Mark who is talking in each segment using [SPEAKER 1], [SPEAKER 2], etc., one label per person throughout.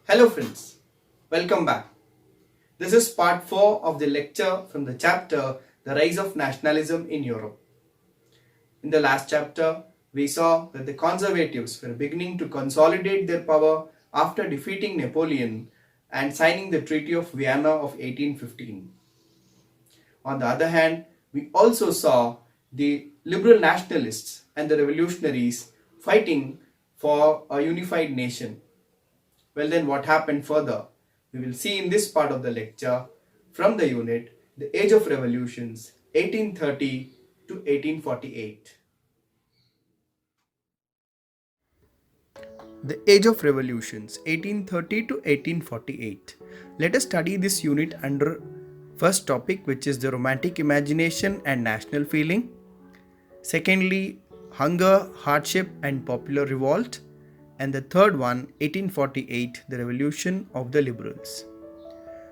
[SPEAKER 1] Hello friends, welcome back. This is part 4 of the lecture from the chapter The Rise of Nationalism in Europe. In the last chapter, we saw that the conservatives were beginning to consolidate their power after defeating Napoleon and signing the Treaty of Vienna of 1815. On the other hand, we also saw the liberal nationalists and the revolutionaries fighting for a unified nation. Well, then what happened further? We will see in this part of the lecture from the unit The Age of Revolutions 1830 to 1848. The Age of Revolutions 1830 to 1848. Let us study this unit under first topic, which is the romantic imagination and national feeling. Secondly, hunger, hardship and popular revolt. And the third one, 1848, the revolution of the liberals.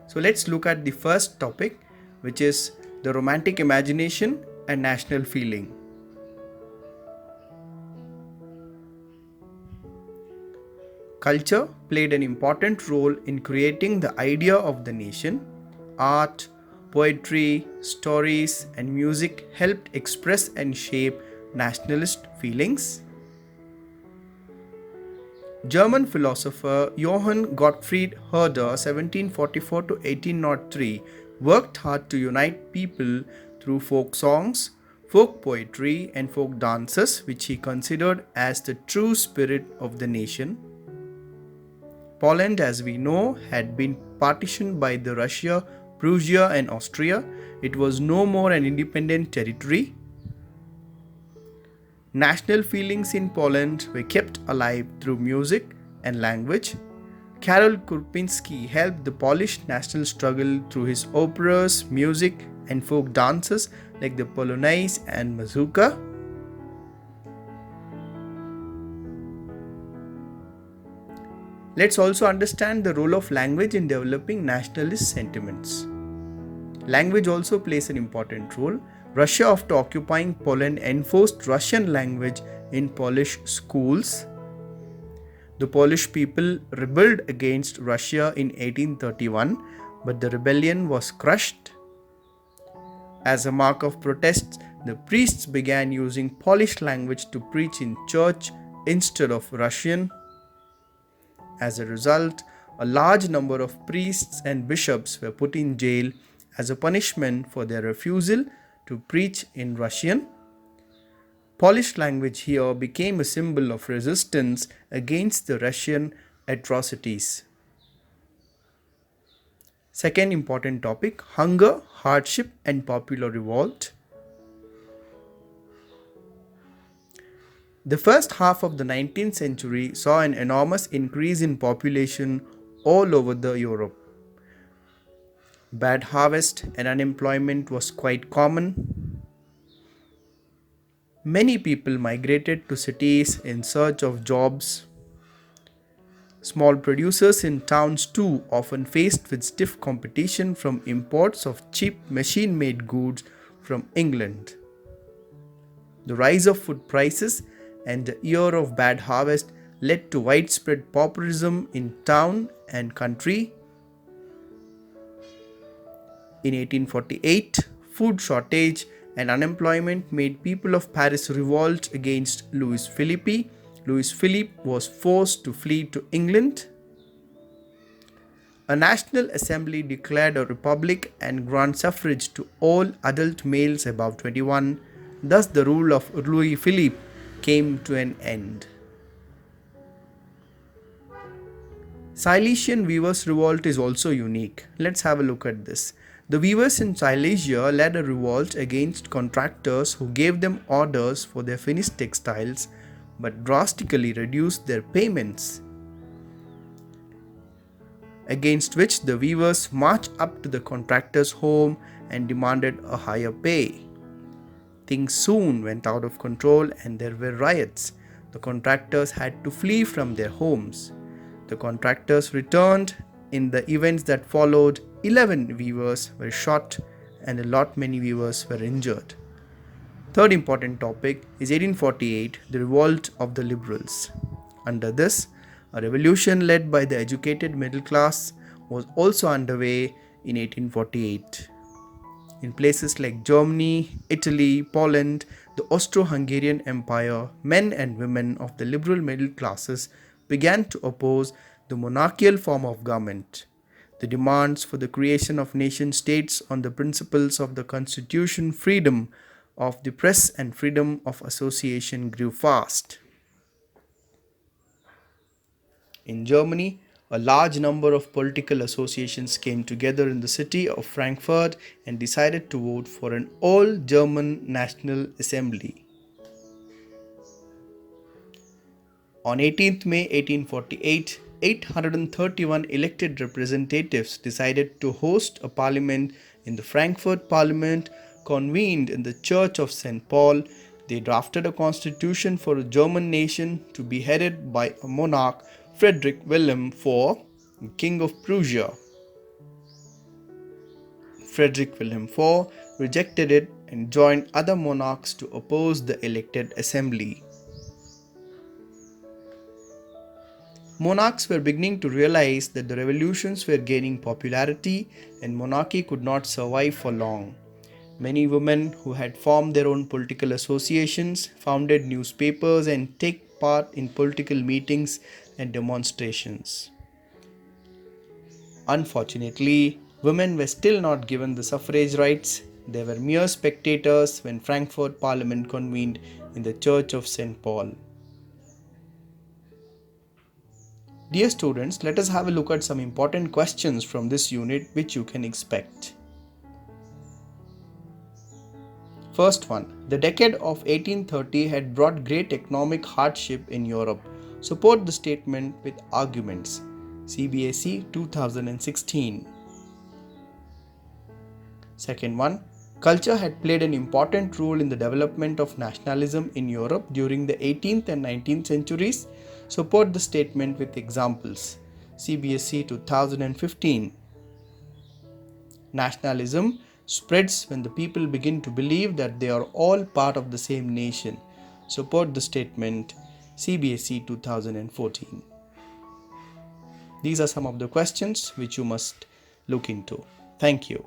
[SPEAKER 1] So let's look at the first topic, which is the romantic imagination and national feeling. Culture played an important role in creating the idea of the nation. Art, poetry, stories, and music helped express and shape nationalist feelings. German philosopher Johann Gottfried Herder 1744 to 1803 worked hard to unite people through folk songs, folk poetry and folk dances, which he considered as the true spirit of the nation. Poland, as we know, had been partitioned by the Russia, Prussia and Austria. It was no more an independent territory. National feelings in Poland were kept alive through music and language. Karol Kurpinski helped the Polish national struggle through his operas, music, and folk dances like the Polonaise and Mazurka. Let's also understand the role of language in developing nationalist sentiments. Language also plays an important role. Russia, after occupying Poland, enforced Russian language in Polish schools. The Polish people rebelled against Russia in 1831, but the rebellion was crushed. As a mark of protest, the priests began using Polish language to preach in church instead of Russian. As a result, a large number of priests and bishops were put in jail as a punishment for their refusal to preach in Russian. Polish language here became a symbol of resistance against the Russian atrocities. Second important topic, hunger, hardship and popular revolt. The first half of the 19th century saw an enormous increase in population all over Europe. Bad harvest and unemployment was quite common. Many people migrated to cities in search of jobs. Small producers in towns too often faced with stiff competition from imports of cheap machine-made goods from England. The rise of food prices and the year of bad harvest led to widespread pauperism in town and country. In 1848, food shortage and unemployment made people of Paris revolt against Louis Philippe. Louis Philippe was forced to flee to England. A National Assembly declared a republic and granted suffrage to all adult males above 21. Thus, the rule of Louis Philippe came to an end. Silesian weavers' revolt is also unique. Let's have a look at this. The weavers in Silesia led a revolt against contractors who gave them orders for their finished textiles but drastically reduced their payments, against which the weavers marched up to the contractor's home and demanded a higher pay. Things soon went out of control and there were riots. The contractors had to flee from their homes. The contractors returned. In the events that followed, 11 weavers were shot and a lot many weavers were injured. Third important topic is 1848, the revolt of the liberals. Under this, A revolution led by the educated middle class was also underway in 1848. In places like Germany, Italy, Poland, the Austro-Hungarian Empire, men and women of the liberal middle classes began to oppose the monarchical form of government. The demands for the creation of nation states on the principles of the constitution, freedom of the press and freedom of association grew fast. In Germany, a large number of political associations came together in the city of Frankfurt and decided to vote for an all German National Assembly. On 18th May 1848, 831 elected representatives decided to host a parliament in the Frankfurt Parliament convened in the Church of St. Paul. They drafted a constitution for a German nation to be headed by a monarch, Frederick William IV, King of Prussia. Frederick William IV rejected it and joined other monarchs to oppose the elected assembly. Monarchs were beginning to realize that the revolutions were gaining popularity and monarchy could not survive for long. Many women who had formed their own political associations founded newspapers and take part in political meetings and demonstrations. Unfortunately, women were still not given the suffrage rights. They were mere spectators when Frankfurt Parliament convened in the Church of St. Paul. Dear students, let us have a look at some important questions from this unit which you can expect. First one, the decade of 1830 had brought great economic hardship in Europe. Support the statement with arguments. CBSE 2016. Second one, culture had played an important role in the development of nationalism in Europe during the 18th and 19th centuries. Support the statement with examples. CBSE 2015. Nationalism spreads when the people begin to believe that they are all part of the same nation. Support the statement. CBSE 2014. These are some of the questions which you must look into. Thank you.